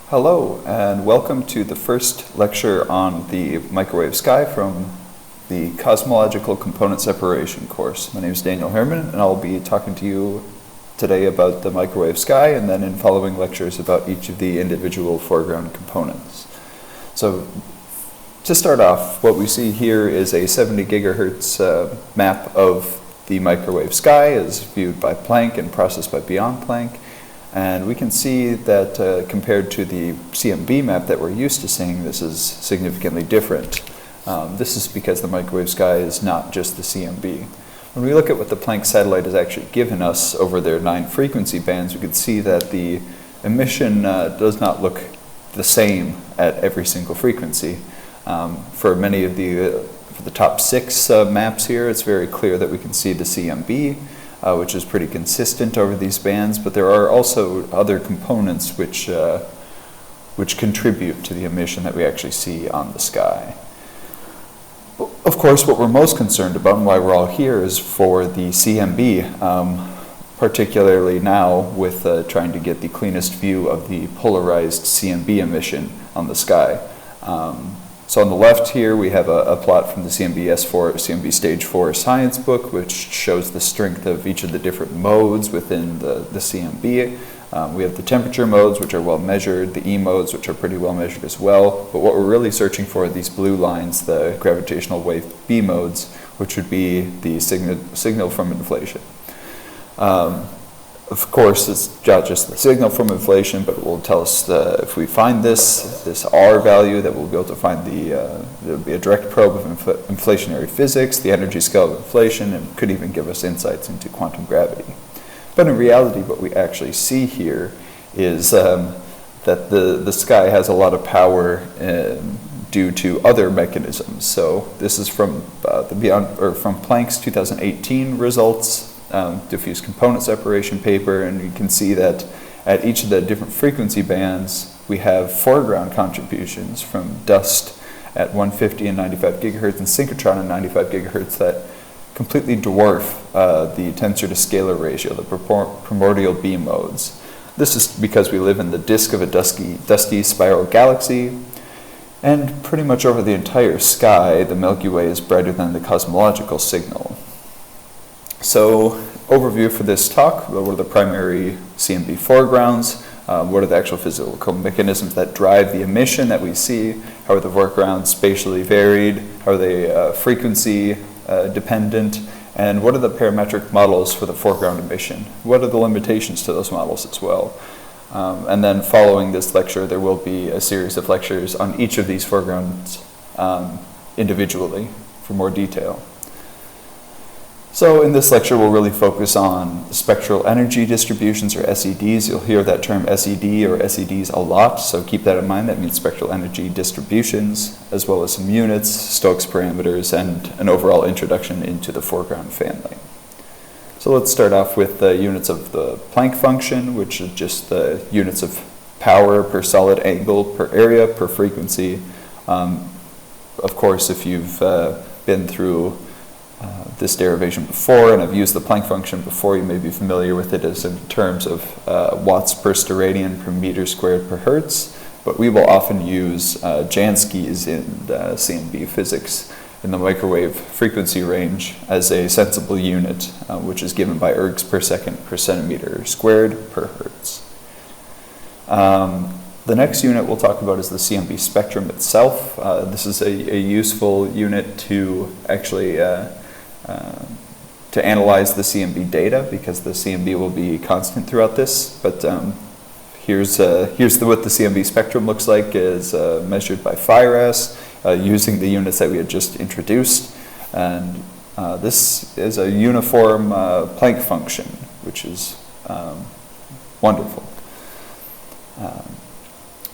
Hello, and welcome to the first lecture on the microwave sky from the Cosmological Component Separation course. My name is Daniel Herman, and I'll be talking to you today about the microwave sky, and then in following lectures about each of the individual foreground components. So, to start off, what we see here is a 70 gigahertz map of the microwave sky as viewed by Planck and processed by Beyond Planck. And we can see that compared to the CMB map that we're used to seeing, this is significantly different. This is because the microwave sky is not just the CMB. When we look at what the Planck satellite has actually given us over their 9 frequency bands, we can see that the emission does not look the same at every single frequency. For many of for the top 6 maps here, it's very clear that we can see the CMB, which is pretty consistent over these bands, but there are also other components which contribute to the emission that we actually see on the sky. Of course, what we're most concerned about and why we're all here is for the CMB, particularly now with trying to get the cleanest view of the polarized CMB emission on the sky. So on the left here, we have a plot from the CMB Stage 4 science book, which shows the strength of each of the different modes within the CMB. We have the temperature modes, which are well measured, the E modes, which are pretty well measured as well. But what we're really searching for are these blue lines, the gravitational wave B modes, which would be the signal from inflation. Of course, it's not just the signal from inflation, but it will tell us if we find this R value, that we'll be able to find there'll be a direct probe of inflationary physics, the energy scale of inflation, and could even give us insights into quantum gravity. But in reality, what we actually see here is that the sky has a lot of power due to other mechanisms. So this is from from Planck's 2018 results. Diffuse component separation paper, and you can see that at each of the different frequency bands we have foreground contributions from dust at 150 and 95 gigahertz and synchrotron at 95 gigahertz that completely dwarf the tensor to scalar ratio, the primordial B-Modes. This is because we live in the disk of a dusty spiral galaxy, and pretty much over the entire sky the Milky Way is brighter than the cosmological signal. So, overview for this talk: what are the primary CMB foregrounds? What are the actual physical mechanisms that drive the emission that we see? How are the foregrounds spatially varied? How are they frequency dependent? And what are the parametric models for the foreground emission? What are the limitations to those models as well? And then following this lecture, there will be a series of lectures on each of these foregrounds individually for more detail. So in this lecture, we'll really focus on spectral energy distributions, or SEDs. You'll hear that term SED or SEDs a lot, so keep that in mind. That means spectral energy distributions, as well as some units, Stokes parameters, and an overall introduction into the foreground family. So let's start off with the units of the Planck function, which is just the units of power per solid angle, per area, per frequency. Of course, if you've been through this derivation before, and I've used the Planck function before, you may be familiar with it as in terms of watts per steradian per meter squared per hertz, but we will often use Jansky's in CMB physics in the microwave frequency range as a sensible unit, which is given by ergs per second per centimeter squared per hertz. The next unit we'll talk about is the CMB spectrum itself. This is a useful unit to actually to analyze the CMB data, because the CMB will be constant throughout this. But here's what the CMB spectrum looks like is measured by FIRAS using the units that we had just introduced. And this is a uniform Planck function, which is wonderful.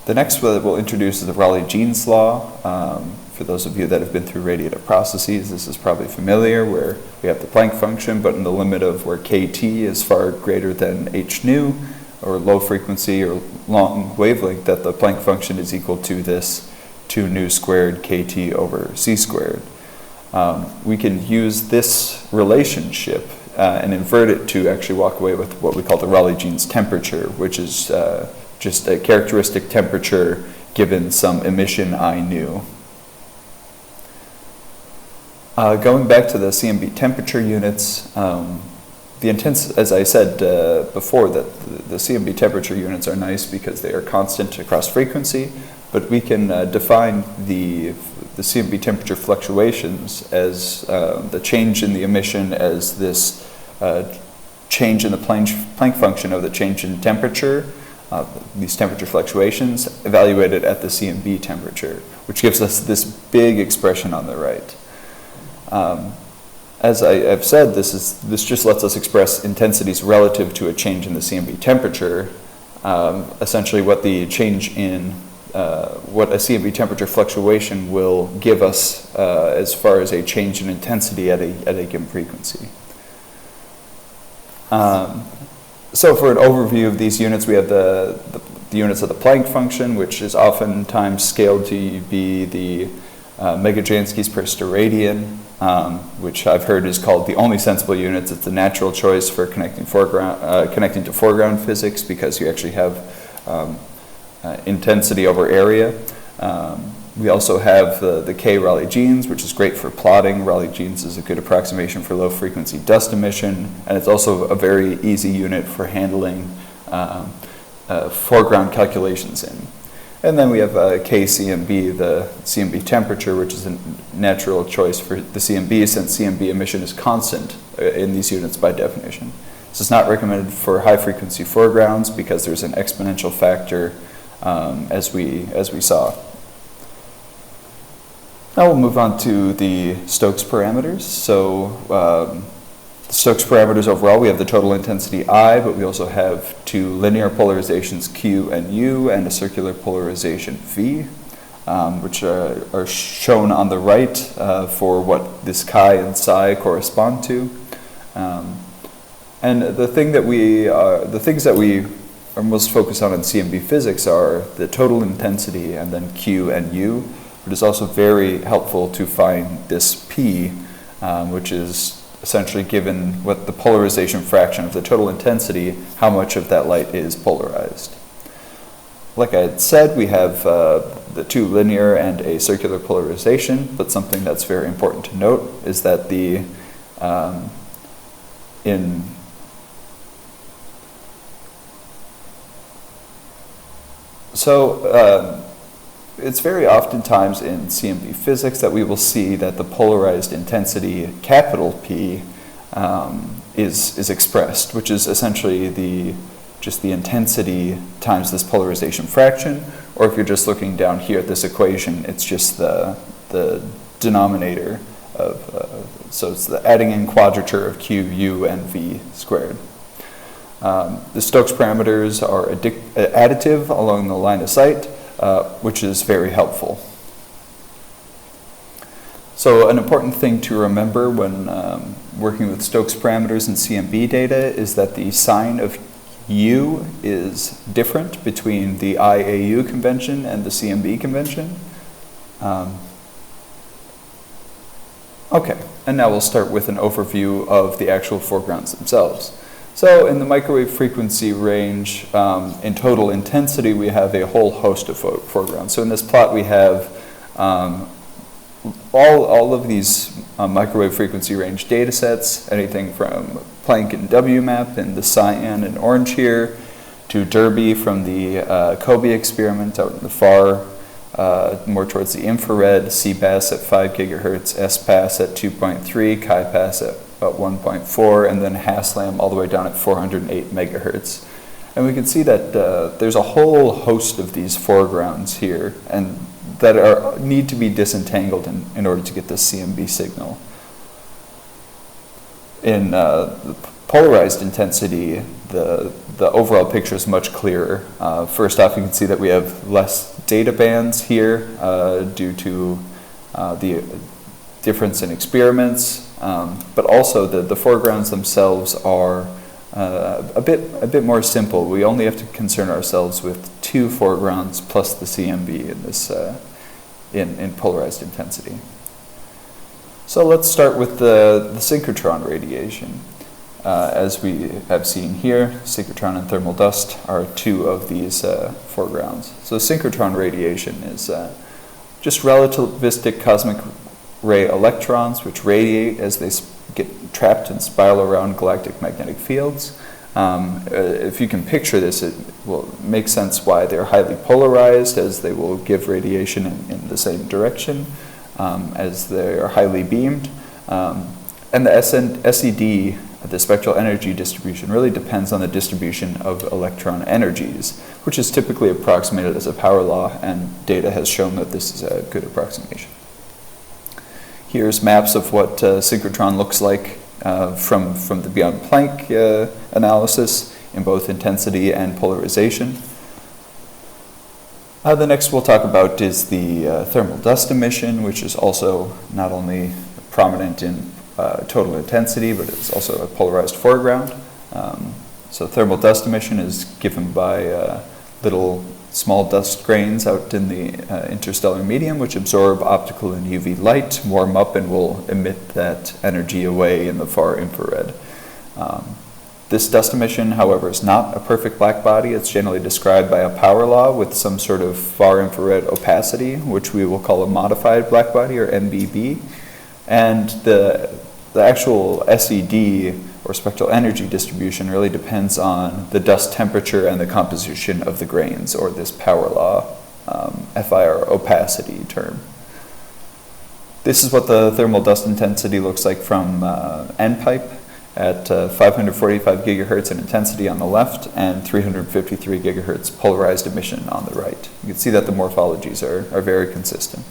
The next one that we'll introduce is the Rayleigh-Jeans Law. For those of you that have been through radiative processes, this is probably familiar, where we have the Planck function, but in the limit of where kT is far greater than h nu, or low frequency or long wavelength, that the Planck function is equal to this 2 nu squared kT over c squared. We can use this relationship and invert it to actually walk away with what we call the Rayleigh-Jeans temperature, which is just a characteristic temperature given some emission I nu. Going back to the CMB temperature units, as I said before, that the CMB temperature units are nice because they are constant across frequency, but we can define the CMB temperature fluctuations as the change in the emission as this change in the Planck function of the change in temperature, these temperature fluctuations, evaluated at the CMB temperature, which gives us this big expression on the right. As I have said, this just lets us express intensities relative to a change in the CMB temperature, essentially what the change in what a CMB temperature fluctuation will give us as far as a change in intensity at a given frequency. So for an overview of these units, we have the units of the Planck function, which is oftentimes scaled to be the megajanskis per steradian, which I've heard is called the only sensible units. It's a natural choice for connecting to foreground physics because you actually have intensity over area. We also have the K Rayleigh-Jeans, which is great for plotting. Rayleigh-Jeans is a good approximation for low frequency dust emission, and it's also a very easy unit for handling foreground calculations in. And then we have KCMB, the CMB temperature, which is a natural choice for the CMB since CMB emission is constant in these units by definition. This is not recommended for high frequency foregrounds because there's an exponential factor as we saw. Now we'll move on to the Stokes parameters. So Stokes parameters overall, we have the total intensity I, but we also have two linear polarizations Q and U and a circular polarization V, which are shown on the right for what this chi and psi correspond to. And the things that we are most focused on in CMB physics are the total intensity and then Q and U. It is also very helpful to find this P, which is essentially given what the polarization fraction of the total intensity, how much of that light is polarized. Like I had said, we have the two linear and a circular polarization, but something that's very important to note is that it's very oftentimes in CMB physics that we will see that the polarized intensity, capital P, is expressed, which is essentially just the intensity times this polarization fraction, or if you're just looking down here at this equation, it's just the denominator of, so it's the adding in quadrature of Q, U, and V squared. The Stokes parameters are additive along the line of sight, which is very helpful. So an important thing to remember when working with Stokes parameters and CMB data is that the sign of U is different between the IAU convention and the CMB convention. Okay, and now we'll start with an overview of the actual foregrounds themselves. So in the microwave frequency range, in total intensity, we have a whole host of foregrounds. So in this plot, we have all of these microwave frequency range data sets, anything from Planck and WMAP in the cyan and orange here, to Derby from the Kobe experiment out in the far, more towards the infrared, CBAS at 5 gigahertz, SPAS at 2.3, CHI-PAS at about 1.4, and then Haslam all the way down at 408 megahertz. And we can see that there's a whole host of these foregrounds here, and that need to be disentangled in order to get the CMB signal. In the polarized intensity, the overall picture is much clearer. First off, you can see that we have less data bands here due to the difference in experiments, but also the foregrounds themselves are a bit more simple. We only have to concern ourselves with 2 foregrounds plus the CMB in this in polarized intensity. So let's start with the synchrotron radiation. as we have seen here, synchrotron and thermal dust are two of these foregrounds. So synchrotron radiation is just relativistic cosmic ray electrons which radiate as they get trapped and spiral around galactic magnetic fields. If you can picture this, it will make sense why they're highly polarized, as they will give radiation in the same direction as they are highly beamed. And the SED, the spectral energy distribution, really depends on the distribution of electron energies, which is typically approximated as a power law, and data has shown that this is a good approximation. Here's maps of what synchrotron looks like from the Beyond Planck analysis in both intensity and polarization. The next we'll talk about is the thermal dust emission, which is also not only prominent in total intensity, but it's also a polarized foreground. So thermal dust emission is given by little small dust grains out in the interstellar medium, which absorb optical and UV light, warm up, and will emit that energy away in the far infrared. This dust emission, however, is not a perfect black body. It's generally described by a power law with some sort of far infrared opacity, which we will call a modified black body, or MBB. And the actual SED, or spectral energy distribution, really depends on the dust temperature and the composition of the grains, or this power law, FIR opacity term. This is what the thermal dust intensity looks like from N-pipe at 545 gigahertz in intensity on the left and 353 gigahertz polarized emission on the right. You can see that the morphologies are very consistent.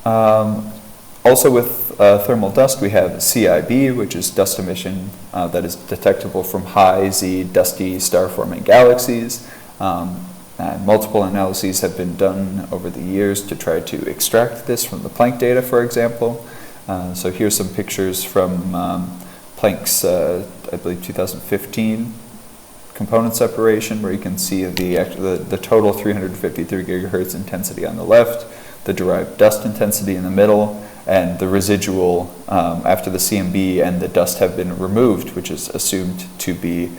Also with thermal dust, we have CIB, which is dust emission that is detectable from high Z dusty star-forming galaxies. And multiple analyses have been done over the years to try to extract this from the Planck data, for example. So here's some pictures from Planck's, I believe, 2015 component separation, where you can see the total 353 gigahertz intensity on the left, the derived dust intensity in the middle, and the residual after the CMB and the dust have been removed, which is assumed to be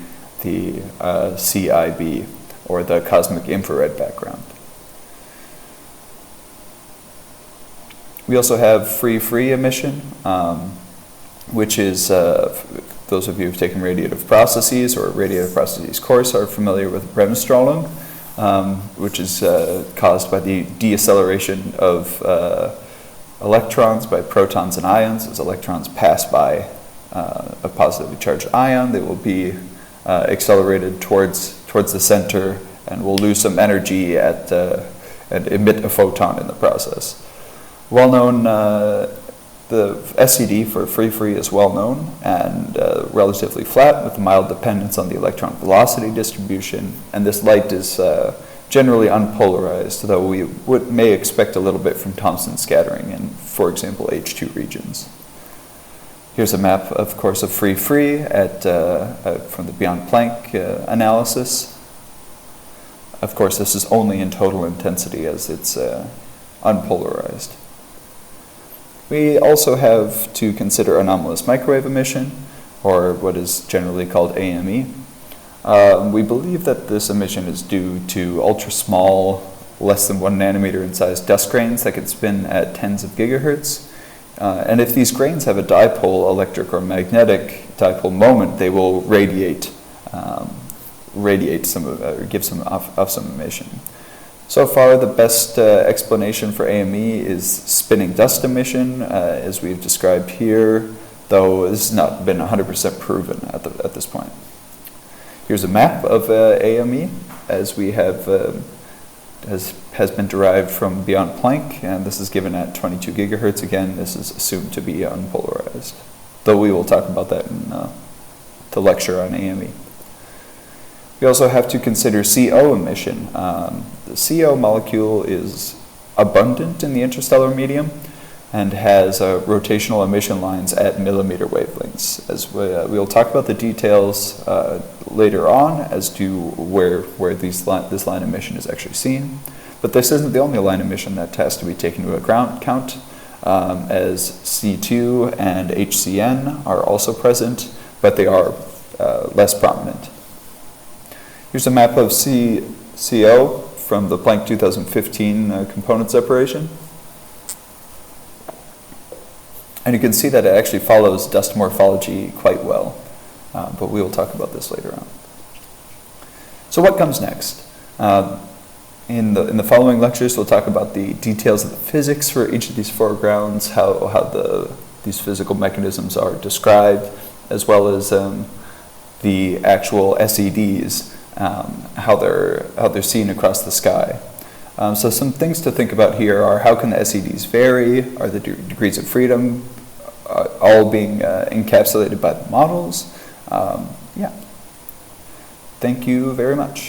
the CIB, or the cosmic infrared background. We also have free emission, which is, those of you who've taken radiative processes or radiative processes course are familiar with bremsstrahlung, which is caused by the deceleration of electrons by protons and ions. As electrons pass by a positively charged ion, they will be accelerated towards the center and will lose some energy and emit a photon in the process. Well known, the SED for free is well known and relatively flat with mild dependence on the electron velocity distribution, and this light is generally unpolarized, though we may expect a little bit from Thomson scattering in, for example, H2 regions. Here's a map, of course, of free from the Beyond Planck analysis. Of course, this is only in total intensity, as it's unpolarized. We also have to consider anomalous microwave emission, or what is generally called AME. We believe that this emission is due to ultra-small, less than 1 nanometer in size dust grains that can spin at tens of gigahertz. And if these grains have a dipole electric or magnetic dipole moment, they will radiate some, or give some off some emission. So far, the best explanation for AME is spinning dust emission, as we've described here, though this has not been 100% proven at this point. Here's a map of AME, as we have has been derived from Beyond Planck, and this is given at 22 gigahertz. Again, this is assumed to be unpolarized, though we will talk about that in the lecture on AME. We also have to consider CO emission. The CO molecule is abundant in the interstellar medium and has rotational emission lines at millimeter wavelengths. As we'll talk about the details later on as to where this line emission is actually seen. But this isn't the only line emission that has to be taken into account. as C2 and HCN are also present, but they are less prominent. Here's a map of CO from the Planck 2015 component separation. And you can see that it actually follows dust morphology quite well, but we will talk about this later on. So what comes next? In the following lectures, we'll talk about the details of the physics for each of these foregrounds, how these physical mechanisms are described, as well as the actual SEDs, how they're seen across the sky. So some things to think about here are how can the SEDs vary? Are the degrees of freedom all being encapsulated by the models? Yeah. Thank you very much.